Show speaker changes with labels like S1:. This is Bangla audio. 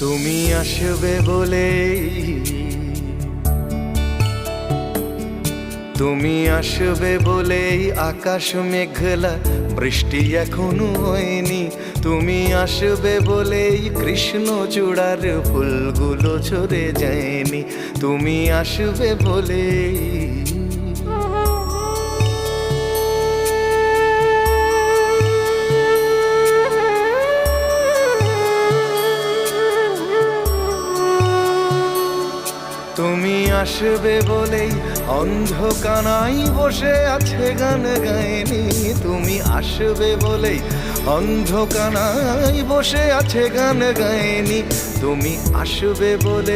S1: তুমি আসবে বলে, তুমি আসবে বলেই আকাশ মেঘলা, বৃষ্টি এখনো হয়নি। তুমি আসবে বলেই কৃষ্ণ চূড়ার ফুলগুলো ঝরে যায়নি। তুমি আসবে বলেই তুমি আসবে বলেই অন্ধকানাই বসে আছে গান গায়নি। তুমি আসবে বলেই অন্ধকানাই বসে আছে গান গায়নি। তুমি আসবে বলে